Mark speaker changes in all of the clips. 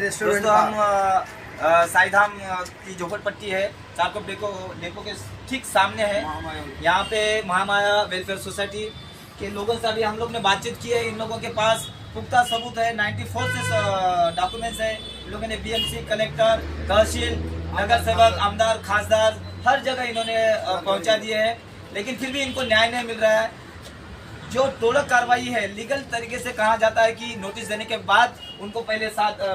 Speaker 1: Restaurant हम साईधाम की झोपड़पट्टी है, चारकोप डेपो के ठीक सामने है। यहाँ पे महामाया वेलफेयर सोसाइटी के लोगों से अभी हम लोग ने बातचीत की है। इन लोगों के पास पुख्ता सबूत है, 94 से डॉक्यूमेंट्स है। इन लोगों ने बीएमसी, कलेक्टर, तहसील, नगर सेवक, आमदार, खासदार हर जगह इन्होंने पहुंचा दिए हैं, लेकिन फिर भी इनको न्याय नहीं मिल रहा है। जो तोड़क कार्रवाई है, लीगल तरीके से कहा जाता है कि नोटिस देने के बाद उनको पहले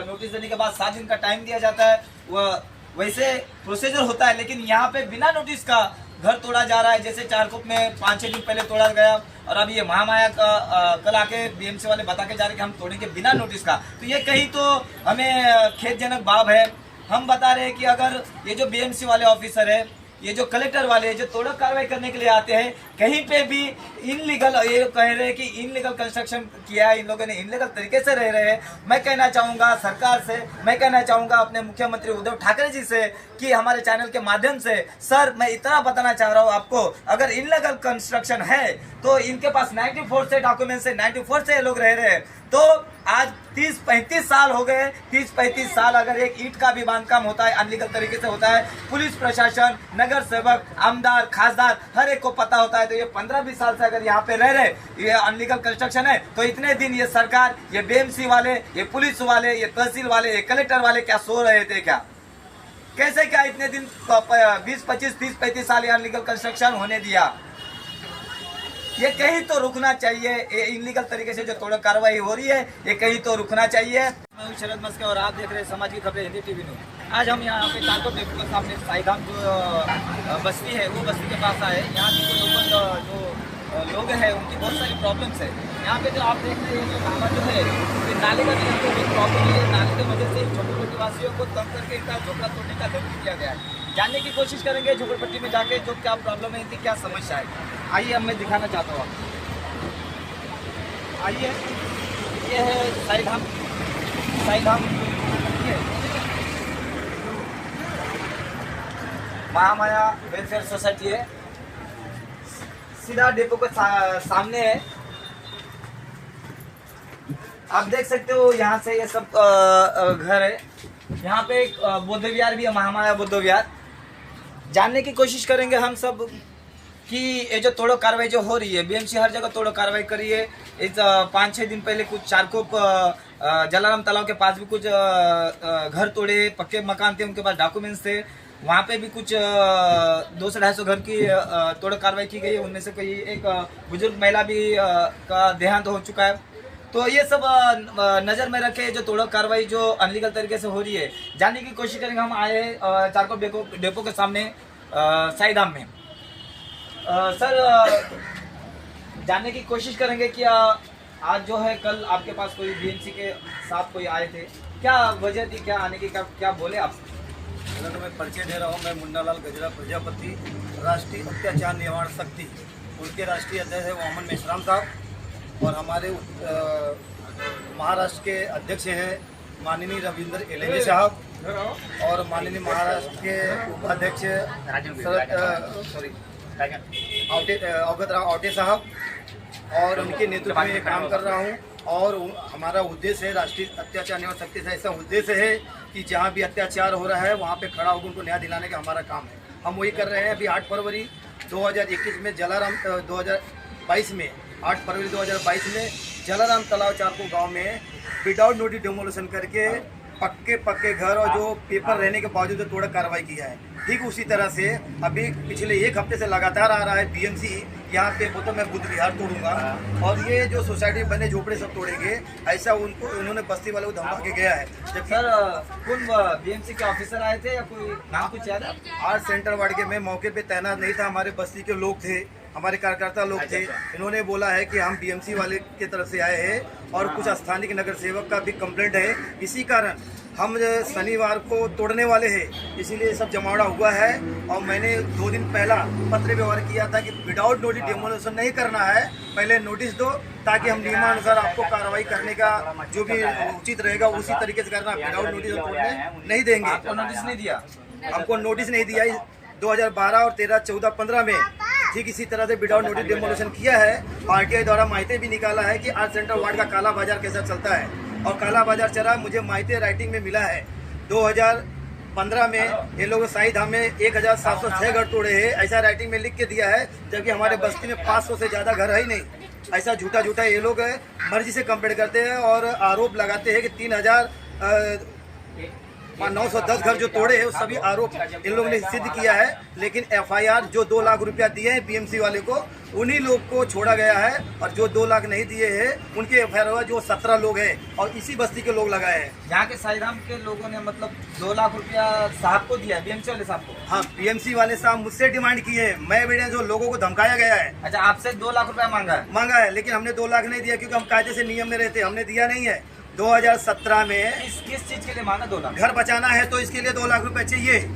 Speaker 1: नोटिस देने के बाद 7 दिन का टाइम दिया जाता है, वह वैसे प्रोसीजर होता है। लेकिन यहाँ पे बिना नोटिस का घर तोड़ा जा रहा है। जैसे चारकोप में 5-6 दिन पहले तोड़ा गया, और अब ये महामाया का कल आके बीएमसी वाले बता के जा रहे हैं कि हम तोड़ेंगे बिना नोटिस का। तो ये कहीं तो हमें खेदजनक बात है। हम बता रहे हैं कि अगर ये जो बीएमसी वाले ऑफिसर है, ये जो कलेक्टर वाले जो तोड़क कार्रवाई करने के लिए आते हैं, कहीं पे भी इनलीगल, ये कह रहे हैं कि इनलीगल कंस्ट्रक्शन किया है, इन लोगों ने इनलीगल तरीके से रह रहे हैं। मैं कहना चाहूँगा सरकार से, मैं कहना चाहूँगा अपने मुख्यमंत्री उद्धव ठाकरे जी से कि हमारे चैनल के माध्यम से सर मैं इतना बताना चाह रहा हूँ आपको, अगर इनलीगल कंस्ट्रक्शन है तो इनके पास 94 से डॉक्यूमेंट्स है, 94 से ये लोग रह रहे हैं। तो आज 30-35 साल हो गए, 30-35 साल अगर एक ईंट का भी बांधकाम होता है अनलीगल तरीके से होता है, पुलिस प्रशासन, नगर सेवक, आमदार, खासदार हर एक को पता होता है। तो ये 15-20 साल से अगर यहाँ पे रह रहे, ये अनलीगल कंस्ट्रक्शन है, तो इतने दिन ये सरकार, ये बीएमसी वाले, ये पुलिस वाले, ये तहसील वाले, ये कलेक्टर वाले क्या सो रहे थे क्या? कैसे क्या इतने दिन 20-25-30-35 साल ये अनलीगल कंस्ट्रक्शन होने दिया? ये कहीं तो रुकना चाहिए। ये इनलीगल तरीके से जो तोड़क कार्रवाई हो रही है, ये कहीं तो रुकना चाहिए। मैं हूं शरद मस्के और आप देख रहे हैं समाज की खबरें हिंदी टीवी न्यूज़। आज हम यहाँ पे चारकोप डेपो के सामने साईधाम जो बस्ती है, वो बस्ती के पास आए। यहाँ के जो लोकल जो लोग हैं उनकी बहुत सारी प्रॉब्लम्स है। यहाँ पे जो आप देख रहे हैं, जो नाला जो है, ये नाले का जो प्रॉब्लम है, नाले की वजह से झोपड़पट्टी वासियों को तंग करके इनका झोपड़ा तोड़ने का धमकी दिया गया है। जानने की कोशिश करेंगे झोपड़पट्टी में जाके जो क्या प्रॉब्लम है, इनकी क्या समस्या है। आइए, अब मैं दिखाना चाहता हूँ आपको। आइए, ये है साईधाम ये महामाया वेलफेयर सोसाइटी है, सीधा डेपो के सामने है। आप देख सकते हो यहाँ से ये सब घर है। यहाँ पे एक बौद्ध विहार भी है, महामाया बौद्ध विहार। जानने की कोशिश करेंगे हम सब कि ये जो तोड़ो कार्रवाई जो हो रही है, बीएमसी हर जगह तोड़ो कार्रवाई करी है। इस 5-6 दिन पहले कुछ चारकोप जलाराम तालाब के पास भी कुछ घर तोड़े, पक्के मकान थे, उनके पास डॉक्यूमेंट्स थे। वहाँ पे भी कुछ 200-250 घर की तोड़ो कार्रवाई की गई है। उनमें से कोई एक बुजुर्ग महिला भी का देहांत हो चुका है। तो ये सब नज़र में रखे जो तोड़ो कार्रवाई जो अनलीगल तरीके से हो रही है, जानने की कोशिश करेंगे। हम आए चारकोप डेपो के सामने साईधाम में। सर, जानने की कोशिश करेंगे कि आज जो है, कल आपके पास कोई बीएमसी के साथ कोई आए थे, क्या वजह थी, क्या आने की, क्या बोले आप?
Speaker 2: तो मैं परिचय दे रहा हूँ। मैं मुन्नालाल गजरा प्रजापति, राष्ट्रीय अत्याचार निवारण शक्ति, उनके राष्ट्रीय अध्यक्ष है वामन मेश्राम साहब, और हमारे महाराष्ट्र के अध्यक्ष हैं माननीय रविंद्र एलेंगे साहब, और माननीय महाराष्ट्र के उपाध्यक्ष अवगत राव आवटे साहब, और उनके नेतृत्व में काम कर रहा हूँ। और हमारा उद्देश्य है राष्ट्रीय अत्याचार निवारण शक्ति से ऐसा उद्देश्य है कि जहाँ भी अत्याचार हो रहा है वहाँ पे खड़ा होकर उनको न्याय दिलाने का हमारा काम है। हम वही कर रहे हैं। अभी 8 फरवरी 2021 में 2022 में 8 फरवरी 2022 में जलाराम तालाब चारकोप गाँव में विदाउट नोटिस डेमोलिशन करके पक्के घर और जो पेपर रहने के बावजूद तोड़क कार्रवाई किया है। ठीक उसी तरह से अभी पिछले 1 हफ्ते से लगातार आ रहा है बीएमसी यहाँ पे बोलता मैं बुद्ध विहार तोड़ूंगा, और ये जो सोसाइटी बने झोपड़े सब तोड़ेंगे, ऐसा उन्होंने बस्ती वाले को धमका के गया है।
Speaker 1: जब सर कौन बीएमसी के ऑफिसर आए थे या कोई नाम कुछ याद है?
Speaker 2: आर्ट सेंटर वार्ड के मैं मौके पे तैनात नहीं था, हमारे बस्ती के लोग थे, हमारे कार्यकर्ता लोग थे। इन्होंने बोला है कि हम बीएमसी वाले की तरफ से आए हैं, और कुछ स्थानीय नगर सेवक का भी कंप्लेंट है। इसी कारण हम शनिवार को तोड़ने वाले हैं, इसीलिए सब जमावड़ा हुआ है। और मैंने 2 दिन पहला पत्र व्यवहार किया था कि विदाउट नोटिस डेमोलिशन नहीं करना है, पहले नोटिस दो, ताकि हम नियमानुसार आपको कार्रवाई करने का जो भी उचित रहेगा उसी तरीके से करना। विदाउट नोटिस तोड़ने नहीं देंगे।
Speaker 1: आपको नोटिस नहीं दिया?
Speaker 2: हमको नोटिस नहीं दिया। 2012 और 13, 14, 15 में ठीक इसी तरह से विदाउट नोटिस डेमोलिशन किया है। आरटीआई द्वारा माहिती भी निकाला है कि आर्ट सेंटर वार्ड का काला बाजार कैसा चलता है, और काला बाजार चला मुझे माहिती राइटिंग में मिला है। 2015 में ये लोग शाही धाम में 1706 घर तोड़े हैं, ऐसा राइटिंग में लिख के दिया है, जबकि हमारे बस्ती में 500 से ज़्यादा घर है ही नहीं। ऐसा झूठा झूठा ये लोग मर्जी से कंप्लेंट करते हैं और आरोप लगाते हैं कि 3,910 घर जो तोड़े हैं, सभी आरोप इन लोगों ने सिद्ध किया है। लेकिन एफआईआर जो 2 लाख रुपया दिए हैं बीएमसी वाले को, उन्हीं लोग को छोड़ा गया है, और जो 2 लाख नहीं दिए हैं उनके एफआईआर जो 17 लोग हैं और इसी बस्ती के लोग लगाए हैं।
Speaker 1: यहाँ के साईधाम के लोगों ने मतलब 2 लाख रुपया साहब को दिया, बीएमसी वाले साहब को।
Speaker 2: हाँ, बीएमसी वाले साहब मुझसे डिमांड किए हैं, मैं एविडेंस जो लोगों को धमकाया गया है।
Speaker 1: अच्छा, आपसे 2 लाख रुपया मांगा है,
Speaker 2: लेकिन हमने 2 लाख नहीं दिया, क्योंकि हम कायदे से नियम में रहते, हमने दिया नहीं है। 2017 में
Speaker 1: किस चीज के लिए मांगा 2 लाख?
Speaker 2: घर बचाना है तो इसके लिए 2 लाख रुपए चाहिए,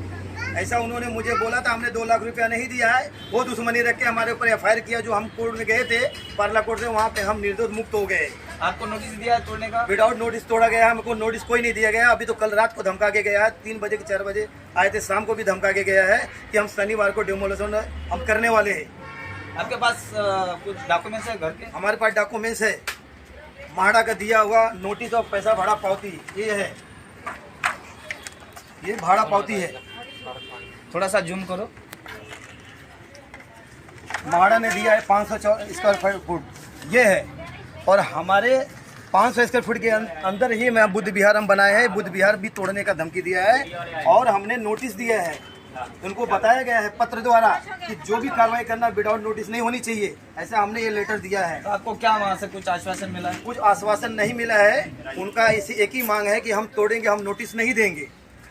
Speaker 2: ऐसा उन्होंने मुझे बोला था। हमने 2 लाख रुपया नहीं दिया है, वो दुश्मनी रख के हमारे ऊपर एफआईआर किया। जो हम कोर्ट में गए थे पार्ला कोर्ट से, वहाँ पे हम निर्दोष मुक्त हो गए।
Speaker 1: आपको नोटिस दिया है तोड़ने का?
Speaker 2: विदाउट नोटिस तोड़ा गया है, हमको नोटिस कोई नहीं दिया गया। अभी तो कल रात को धमका के गया है, 3 बजे के 4 बजे आए थे, शाम को भी धमका के गया है कि हम शनिवार को डेमोलिशन हम करने वाले हैं।
Speaker 1: आपके पास कुछ डॉक्यूमेंट्स है घर के?
Speaker 2: हमारे पास डॉक्यूमेंट्स है, माड़ा का दिया हुआ नोटिस और पैसा भाड़ा पावती, ये है, ये भाड़ा पावती है।
Speaker 1: थोड़ा सा जूम करो।
Speaker 2: माड़ा ने दिया है 500 स्क्वायर फुट, ये है। और हमारे 500 स्क्वायर फुट के अंदर ही मैं बुद्ध विहार हम बनाए हैं, बुद्ध विहार भी तोड़ने का धमकी दिया है। और हमने नोटिस दिया है, उनको बताया गया है पत्र द्वारा कि जो भी कार्रवाई करना विदाउट नोटिस नहीं होनी चाहिए, ऐसा हमने ये लेटर दिया है।
Speaker 1: तो आपको क्या वहाँ से कुछ आश्वासन मिला है?
Speaker 2: कुछ आश्वासन नहीं मिला है। उनका इसी एक ही मांग है कि हम तोड़ेंगे, हम नोटिस नहीं देंगे।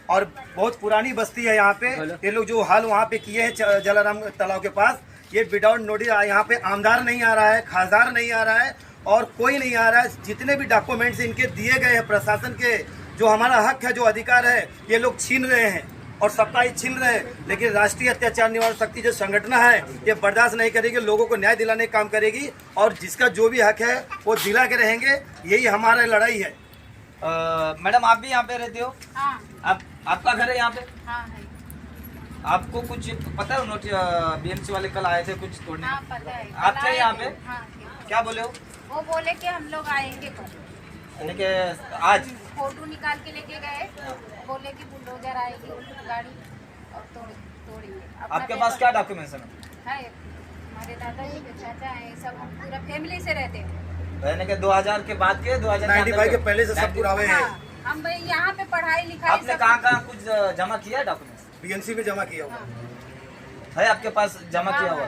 Speaker 2: और बहुत पुरानी बस्ती है यहाँ पे, ये लोग जो हाल वहाँ पे किए हैं जलाराम तालाब के पास, ये विदाउट नोटिस यहाँ पे आमदार नहीं आ रहा है, खासदार नहीं आ रहा है, और कोई नहीं आ रहा है। जितने भी डॉक्यूमेंट्स इनके दिए गए हैं प्रशासन के, जो हमारा हक है, जो अधिकार है, ये लोग छीन रहे हैं और सबका ही छीन रहे हैं। लेकिन राष्ट्रीय अत्याचार निवारण शक्ति जो संगठन है, ये बर्दाश्त नहीं करेगी, लोगों को न्याय दिलाने का काम करेगी, और जिसका जो भी हक है वो दिला के रहेंगे। यही हमारा लड़ाई है।
Speaker 1: मैडम, आप भी यहाँ पे रहते हो?
Speaker 3: हाँ।
Speaker 1: आपका घर है यहाँ पे?
Speaker 3: हाँ है।
Speaker 1: आपको कुछ पता है? नोटिस बीएमसी वाले कल आए थे कुछ तोड़ने?
Speaker 3: हाँ पता है।
Speaker 1: आप थे यहाँ पे?
Speaker 3: हाँ थे।
Speaker 1: क्या बोले हो?
Speaker 3: वो बोले कि हम लोग आएंगे कल,
Speaker 1: यानी कि आज
Speaker 3: फोटो निकाल के लेके गए, बोले कि बुलडोजर आएगी गाड़ी और तोड़ेंगे।
Speaker 1: आपके पास क्या डॉक्यूमेंट्स है?
Speaker 3: हमारे दादाजी के चाचा है, सब हम पूरा फैमिली से रहते हैं।
Speaker 1: यानी कि 2000 के बाद के
Speaker 2: 95 के पहले से सब पुरावे हैं।
Speaker 3: हाँ, हम भाई यहाँ पे पढ़ाई लिखाई
Speaker 1: आपने
Speaker 3: सब
Speaker 1: कहाँ कुछ जमा किया है डॉक्यूमेंट्स?
Speaker 2: बीएमसी में जमा किया हुआ
Speaker 1: है आपके पास जमा किया हुआ?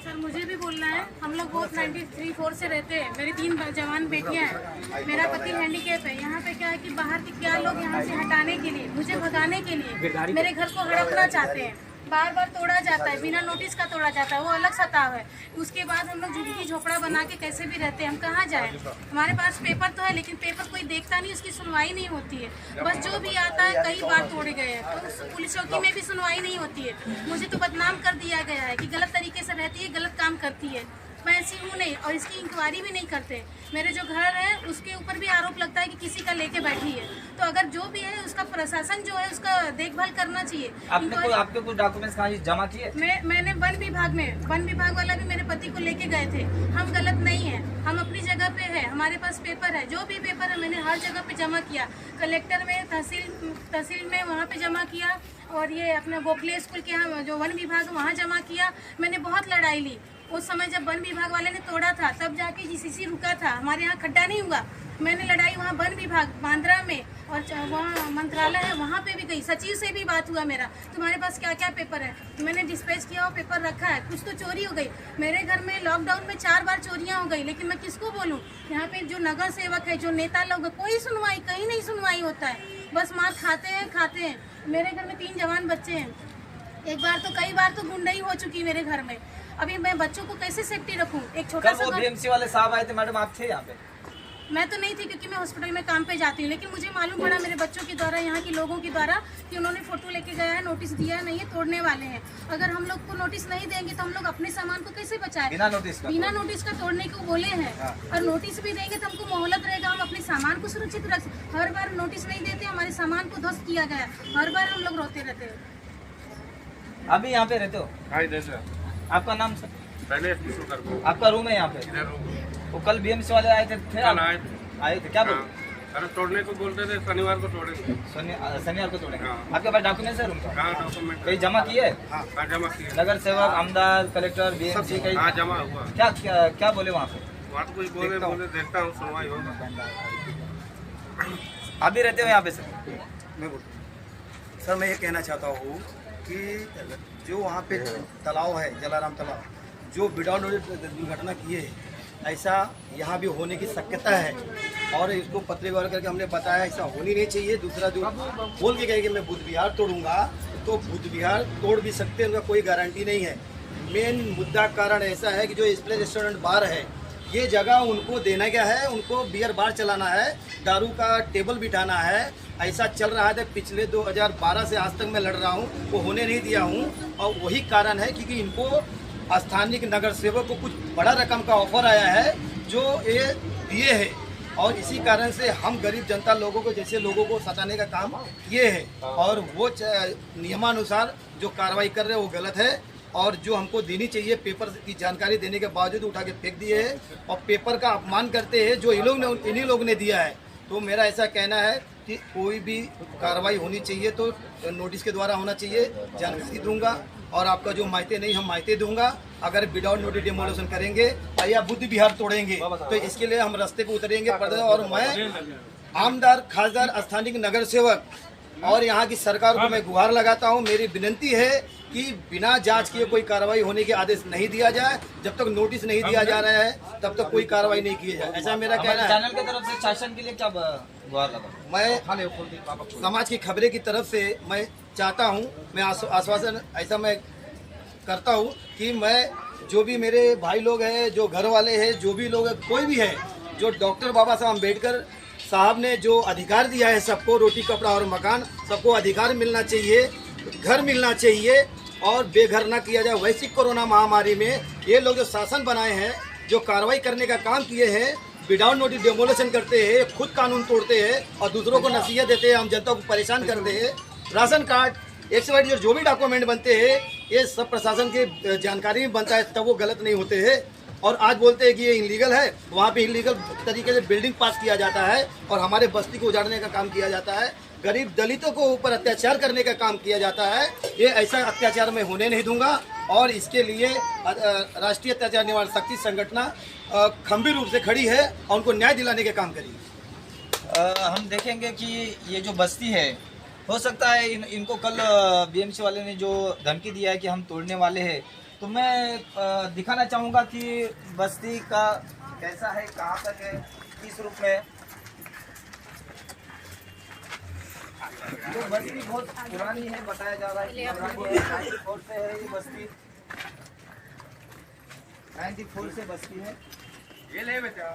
Speaker 4: सर मुझे भी बोलना है। हम लोग बहुत 93-4 से रहते हैं, मेरी 3 जवान बेटियां हैं, मेरा पति हैंडीकैप है। यहाँ पे क्या है कि बाहर के क्या लोग यहाँ से हटाने के लिए, मुझे भगाने के लिए मेरे घर को हड़पना चाहते हैं। बार बार तोड़ा जाता है, बिना नोटिस का तोड़ा जाता है, वो अलग सताव है। उसके बाद हम लोग झुग्गी झोपड़ा बना के कैसे भी रहते हैं, हम कहाँ जाएं? हमारे पास पेपर तो है, लेकिन पेपर कोई देखता नहीं, उसकी सुनवाई नहीं होती है। बस जो भी आता है, कई बार तोड़े गए हैं, तो उस पुलिस चौकी में भी सुनवाई नहीं होती है। मुझे तो बदनाम कर दिया गया है कि गलत तरीके से रहती है, गलत काम करती है। मैं ऐसी हूँ नहीं, और इसकी इंक्वायरी भी नहीं करते। मेरे जो घर है उसके ऊपर भी आरोप लगता है कि किसी का लेके बैठी है। तो अगर जो भी है उसका प्रशासन जो है उसका देखभाल करना चाहिए।
Speaker 1: आपके कुछ डॉक्यूमेंट्स कहाँ जमा किए?
Speaker 4: मैंने वन विभाग वाला भी मेरे पति को लेके गए थे। हम गलत नहीं है, हम अपनी जगह पे है, हमारे पास पेपर है, जो भी पेपर है मैंने हर जगह पे जमा किया। कलेक्टर में, तहसील में वहाँ पे जमा किया, और ये अपना गोखले स्कूल के यहाँ जो वन विभाग वहाँ जमा किया। मैंने बहुत लड़ाई ली। उस समय जब वन विभाग वाले ने तोड़ा था तब जाके जीसीसी रुका था, हमारे यहाँ खड्डा नहीं हुआ। मैंने लड़ाई वहाँ वन विभाग बांद्रा में, और वहाँ मंत्रालय है वहाँ पे भी गई, सचिव से भी बात हुआ मेरा, तुम्हारे पास क्या क्या पेपर है? मैंने डिस्पैच किया हुआ पेपर रखा है। कुछ तो चोरी हो गई मेरे घर में, लॉकडाउन में 4 बार चोरियाँ हो गई, लेकिन मैं किसको बोलूँ? यहाँ पे जो नगर सेवक है, जो नेता लोग है, कोई सुनवाई, कहीं नहीं सुनवाई होता है। बस माँ खाते हैं। मेरे घर में 3 जवान बच्चे हैं। एक बार तो कई बार तो गुंडाई हो चुकी मेरे घर में। अभी मैं बच्चों को कैसे सेफ्टी रखूं? एक छोटा सा
Speaker 1: बीएमसी वाले साहब आए थे, मैडम आप थे यहाँ पे?
Speaker 4: मैं तो नहीं थी, क्योंकि मैं हॉस्पिटल में काम पे जाती हूँ, लेकिन मुझे मालूम पड़ा मेरे बच्चों के द्वारा, यहाँ के लोगों के द्वारा, कि उन्होंने फोटो लेके गया है, नोटिस दिया नहीं है, तोड़ने वाले हैं। अगर हम लोग को नोटिस नहीं देंगे तो हम लोग अपने सामान को कैसे बचाएं?
Speaker 1: बिना नोटिस का
Speaker 4: तोड़ने को बोले हैं। और नोटिस भी देंगे तो हमको मोहलत रहेगा, हम अपने सामान को सुरक्षित रख। हर बार नोटिस नहीं देते, हमारे सामान को ध्वस्त किया गया, हर बार हम लोग रोते रहते हैं।
Speaker 1: अभी यहाँ पे रहते हो?
Speaker 5: हाँ इधर से
Speaker 1: आपका नाम सर?
Speaker 5: पहले विश्वकर्मा
Speaker 1: आपका रूम है यहाँ पे?
Speaker 5: इधर रूम
Speaker 1: वो कल बीएमसी वाले आए थे
Speaker 5: कल आए थे।
Speaker 1: आए थे क्या बोल?
Speaker 5: अरे तोड़ने को बोलते थे, शनिवार को तोड़ेंगे।
Speaker 1: शनिवार को तोड़ेंगे।
Speaker 5: हाँ।
Speaker 1: आपके पास डॉक्यूमेंट्स है रूम का?
Speaker 5: हाँ डॉक्यूमेंट
Speaker 1: कहीं जमा किए?
Speaker 5: हाँ जमा किए।
Speaker 1: नगर सेवक, आमदार, कलेक्टर, बीएमसी कहीं?
Speaker 5: हाँ जमा हुआ।
Speaker 1: क्या क्या क्या बोले वहाँ पे?
Speaker 5: वहाँ तो कुछ बोले देखता हूँ सुनवाई होगा।
Speaker 1: आप भी रहते हो यहाँ पे सर?
Speaker 2: मैं बोलता सर, मैं ये कहना चाहता हूँ कि जो वहाँ पे तालाब है, जलाराम तालाब, जो विदाउट नोटिस दुर्घटना किए है, ऐसा यहाँ भी होने की शक्यता है। और इसको पत्र व्यवहार करके हमने बताया ऐसा होनी नहीं चाहिए। दूसरा जो बोल के गए कि मैं बुद्ध विहार तोड़ूंगा, तो बुद्ध विहार तोड़ भी सकते हैं, उनका कोई गारंटी नहीं है। मेन मुद्दा कारण ऐसा है कि जो स्प्लेश रेस्टोरेंट बार है, ये जगह उनको देना क्या है, उनको बियर बार चलाना है, दारू का टेबल बिठाना है। ऐसा चल रहा है पिछले 2012 से आज तक मैं लड़ रहा हूँ, वो होने नहीं दिया हूँ। और वही कारण है क्योंकि इनको स्थानीय नगर सेवक को कुछ बड़ा रकम का ऑफर आया है जो ये दिए है, और इसी कारण से हम गरीब जनता लोगों को, जैसे लोगों को सताने का काम किए हैं। और वो नियमानुसार जो कार्रवाई कर रहे हैं वो गलत है, और जो हमको देनी चाहिए पेपर की जानकारी देने के बावजूद उठा के फेंक दिए हैं और पेपर का अपमान करते हैं जो इन्हीं लोग ने दिया है। तो मेरा ऐसा कहना है कि कोई भी कार्रवाई होनी चाहिए तो नोटिस के द्वारा होना चाहिए। जानकारी दूंगा और आपका जो मायते नहीं हम मायते दूंगा। अगर विदाउट नोटिस डिमोलिशन करेंगे या बुद्ध विहार तोड़ेंगे तो इसके लिए हम रास्ते पे उतरेंगे। और मैं आमदार, खासदार, स्थानीय नगर सेवक और यहाँ की सरकार को मैं गुहार लगाता हूँ। मेरी विनती है कि बिना जांच किए कोई कार्रवाई होने के आदेश नहीं दिया जाए। जब तक नोटिस नहीं दिया जा रहा है तब तक कोई कार्रवाई नहीं की जाए, ऐसा मेरा कहना है।
Speaker 1: चैनल की तरफ से शासन के लिए क्या गुहार लगा?
Speaker 2: मैं समाज की खबरें की तरफ से मैं चाहता हूं, मैं आश्वासन ऐसा मैं करता हूं कि मैं जो भी मेरे भाई लोग हैं, जो घर वाले हैं, जो भी लोग हैं, कोई भी है, जो डॉक्टर बाबा साहब अम्बेडकर साहब ने जो अधिकार दिया है सबको, रोटी कपड़ा और मकान, सबको अधिकार मिलना चाहिए, घर मिलना चाहिए और बेघर ना किया जाए। वैश्विक कोरोना महामारी में ये लोग जो शासन बनाए हैं, जो कार्रवाई करने का काम किए हैं, विदाउट नोटिस डेमोलेशन करते हैं, खुद कानून तोड़ते हैं और दूसरों को नसीहत देते हैं, हम जनता को परेशान करते हैं। राशन कार्ड, XYZ जो भी डॉक्यूमेंट बनते हैं ये सब प्रशासन के जानकारी में बनता है, तब वो गलत नहीं होते हैं। और आज बोलते हैं कि ये इलीगल है, वहाँ पे इलीगल तरीके से बिल्डिंग पास किया जाता है और हमारे बस्ती को उजाड़ने का काम किया जाता है, गरीब दलितों को ऊपर अत्याचार करने का काम किया जाता है। ये ऐसा अत्याचार मैं होने नहीं दूंगा और इसके लिए राष्ट्रीय अत्याचार निवारण शक्ति संगठन खंभीर रूप से खड़ी है और उनको न्याय दिलाने का काम करेगी।
Speaker 1: हम देखेंगे कि ये जो बस्ती है, हो सकता है इनको कल बीएमसी वाले ने जो धमकी दिया है कि हम तोड़ने वाले हैं, तो मैं दिखाना चाहूँगा कि बस्ती का कैसा है, कहाँ तक है, किस रूप में। तो बस्ती बहुत पुरानी है, बताया जा रहा है कि पुरानी है, 94 से है ये बस्ती, 94 से बस्ती है।
Speaker 5: ये ले बेटा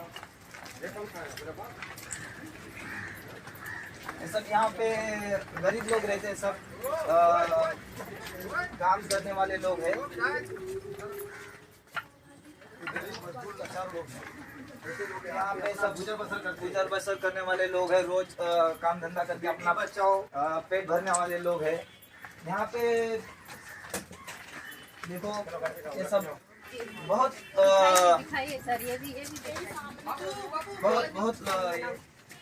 Speaker 1: सब यहाँ पे गरीब लोग रहते हैं, सब काम करने वाले लोग हैं, यहाँ पे सब गुजर बसर करने वाले लोग हैं, रोज काम धंधा करके अपना पेट भरने वाले लोग हैं। यहाँ पे देखो ये सब बहुत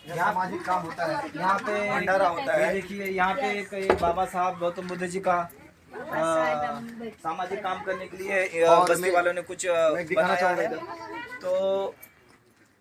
Speaker 1: यहाँ
Speaker 2: सामाजिक काम होता है,
Speaker 1: यहाँ पे
Speaker 2: भंडारा होता है।
Speaker 1: देखिए यहाँ पे एक बाबा साहब गौतम बुद्ध जी का सामाजिक काम करने के लिए बस्ती वालों ने कुछ
Speaker 2: दिखाना
Speaker 1: बताया है। तो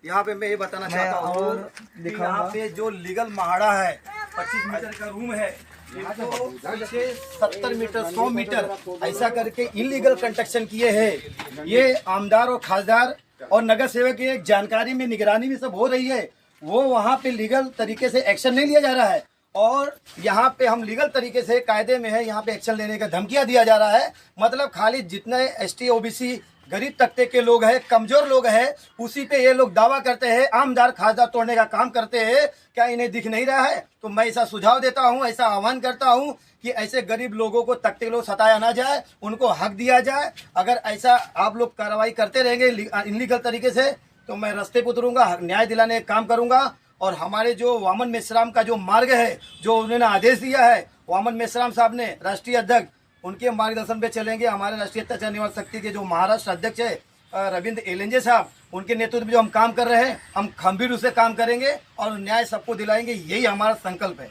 Speaker 2: यहाँ पे मैं ये बताना चाहता हूँ कि यहाँ पे जो लीगल महाड़ा है 25 मीटर का रूम है, इनको पीछे 70 मीटर 100 मीटर ऐसा करके इलीगल कंस्ट्रक्शन किए हैं। ये आमदार और खासदार और नगर सेवक की एक जानकारी में, निगरानी में सब हो रही है, वो वहाँ पे लीगल तरीके से एक्शन नहीं लिया जा रहा है। और यहाँ पे हम लीगल तरीके से कायदे में है, यहाँ पे एक्शन लेने का धमकियाँ दिया जा रहा है। मतलब खाली जितने ST OBC गरीब तबके के लोग हैं, कमजोर लोग हैं, उसी पे ये लोग दावा करते हैं, आमदार खासदार तोड़ने का काम करते हैं। क्या इन्हें दिख नहीं रहा है? तो मैं ऐसा सुझाव देता हूँ, ऐसा आह्वान करता हूँ कि ऐसे गरीब लोगों को तकते लोग सताया ना जाए, उनको हक दिया जाए। अगर ऐसा आप लोग कार्रवाई करते रहेंगे इनलीगल तरीके से तो मैं रास्ते पर उतरूंगा, न्याय दिलाने का काम करूंगा। और हमारे जो वामन मेश्राम का जो मार्ग है, जो उन्होंने आदेश दिया है, वामन मेश्राम साहब ने, राष्ट्रीय अध्यक्ष, उनके मार्गदर्शन पे चलेंगे। हमारे राष्ट्रीय अत्याचार निवारण समिति के जो महाराष्ट्र अध्यक्ष है रविंद्र एलेंजे साहब, उनके नेतृत्व में जो हम काम कर रहे हैं, हम खंभीर रूप से काम करेंगे और न्याय सबको दिलाएंगे, यही हमारा संकल्प है।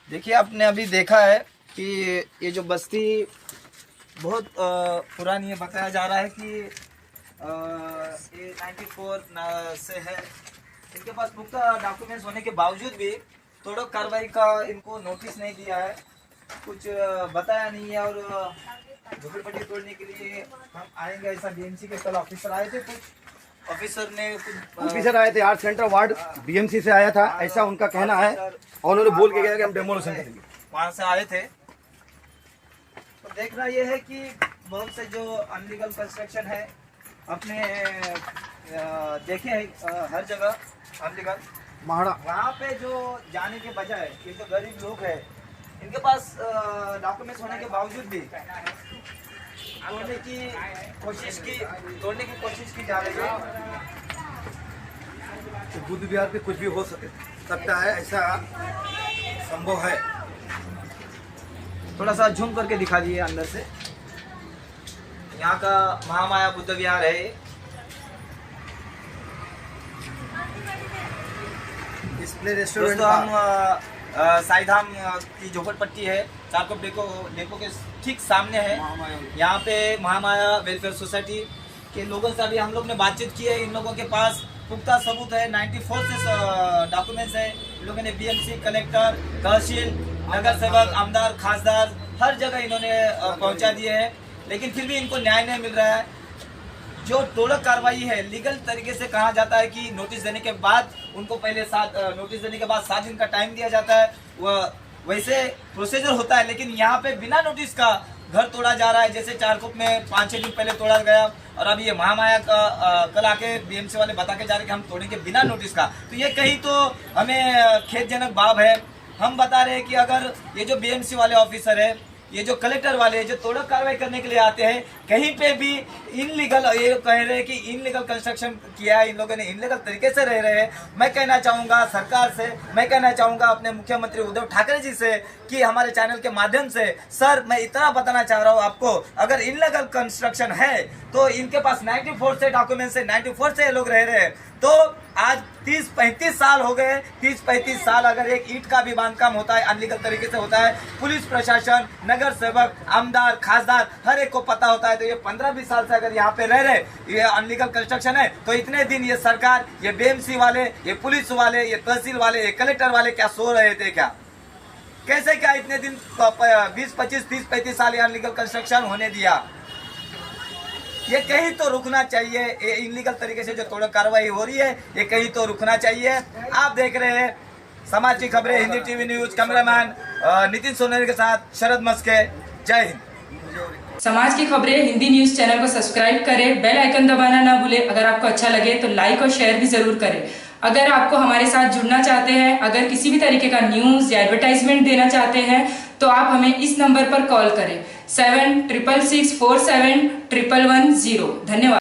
Speaker 1: देखिए, आपने अभी देखा है कि ये जो बस्ती बहुत पुरानी है। बताया जा रहा है कि ये 94 से है। इनके पास पुख्ता डॉक्यूमेंट्स होने के बावजूद भी तोड़क कार्रवाई का इनको नोटिस नहीं दिया है, कुछ बताया नहीं है। और झोपड़पट्टी तोड़ने के लिए हम आएंगे, ऐसा बीएमसी के कल ऑफिसर आए थे, कुछ ऑफिसर
Speaker 2: आए थे, 8 सेंटर वार्ड बीएमसी से आया था, ऐसा उनका कहना है, और उन्होंने बोल के गया कि हम डेमोलिशन करेंगे।
Speaker 1: वहाँ से आए थे। तो देखना ये है कि बहुत से जो अनलीगल कंस्ट्रक्शन है अपने देखे हैं हर जगह अनलीगल,
Speaker 2: महाड़ा
Speaker 1: वहाँ पे जो जाने के बजाय ये जो गरीब लोग हैं, इनके पास डॉक्यूमेंट्स होने के बावजूद भी तोड़ने की कोशिश की जा रही है।
Speaker 2: तो बुद्ध विहार पे कुछ भी हो सकता है, ऐसा संभव है।
Speaker 1: थोड़ा सा झूम करके दिखा दिए अंदर से। यहाँ का महामाया बुद्ध विहार है।
Speaker 2: डिस्प्ले रेस्टोरेंट
Speaker 1: दोस्तों, हम साईधाम की झोपड़पट्टी है, चारकोप डेपो के ठीक सामने है। यहाँ पे महामाया वेलफेयर सोसाइटी के लोगों से अभी हम लोग ने बातचीत की है। इन लोगों के पास पुख्ता सबूत है, 94 से डॉक्यूमेंट्स है। इन लोगों ने बीएमसी, कलेक्टर, तहसील, नगर सेवक, आमदार, खासदार हर जगह इन्होंने पहुंचा दिए हैं, लेकिन फिर भी इनको न्याय नहीं मिल रहा है। जो तोड़क कार्रवाई है, लीगल तरीके से कहा जाता है कि नोटिस देने के बाद उनको पहले नोटिस देने के बाद 7 दिन का टाइम दिया जाता है, वह वैसे प्रोसीजर होता है। लेकिन यहाँ पे बिना नोटिस का घर तोड़ा जा रहा है। जैसे चारकोप में 5-6 दिन पहले तोड़ा गया, और अब ये महामाया का कल आके बीएमसी वाले बता के जा रहे हैं कि हम तोड़ेंगे बिना नोटिस का। तो ये कहीं तो हमें खेदजनक बात है। हम बता रहे हैं कि अगर ये जो बीएमसी वाले ऑफिसर है, ये जो कलेक्टर वाले जो तोड़क कार्रवाई करने के लिए आते हैं, कहीं पे भी इनलीगल, ये कह रहे हैं कि इनलीगल कंस्ट्रक्शन किया है, इन लोगों ने इनलीगल तरीके से रह रहे हैं। मैं कहना चाहूँगा सरकार से, मैं कहना चाहूँगा अपने मुख्यमंत्री उद्धव ठाकरे जी से कि हमारे चैनल के माध्यम से, सर मैं इतना बताना चाह रहा हूँ आपको, अगर इनलीगल कंस्ट्रक्शन है तो इनके पास 94 से डॉक्यूमेंट से 94 से ये लोग रह रहे हैं। तो आज 30-35 साल हो गए। 30-35 साल अगर एक ईंट का भी बांधकाम होता है, अनलीगल तरीके से होता है, पुलिस प्रशासन, नगर सेवक, आमदार, खासदार हर एक को पता होता है। तो ये 15-20 साल से अगर यहाँ पे रह रहे, ये अनलीगल कंस्ट्रक्शन है, तो इतने दिन ये सरकार, ये बीएमसी वाले, ये पुलिस वाले, ये तहसील वाले, ये कलेक्टर वाले क्या सो रहे थे क्या? कैसे क्या इतने दिन 20-25-30-35 साल ये अनलीगल कंस्ट्रक्शन होने दिया? ये कहीं तो रुकना चाहिए। ये इनलीगल तरीके से जो तोड़क कार्रवाई हो रही है, ये कहीं तो रुकना चाहिए। आप देख रहे हैं समाज की खबरें, Hindi TV news, cameraman Nitin सोनेरी के साथ शरद मस्के। जय हिंद।
Speaker 6: समाज की खबरें हिंदी न्यूज चैनल को सब्सक्राइब करें, बेल आइकन दबाना ना भूलें। अगर आपको अच्छा लगे तो लाइक और शेयर भी जरूर करें। अगर आपको हमारे साथ जुड़ना चाहते हैं, अगर किसी भी तरीके का न्यूज या एडवर्टाइजमेंट देना चाहते हैं, तो आप हमें इस नंबर पर कॉल करें 7666471110। धन्यवाद।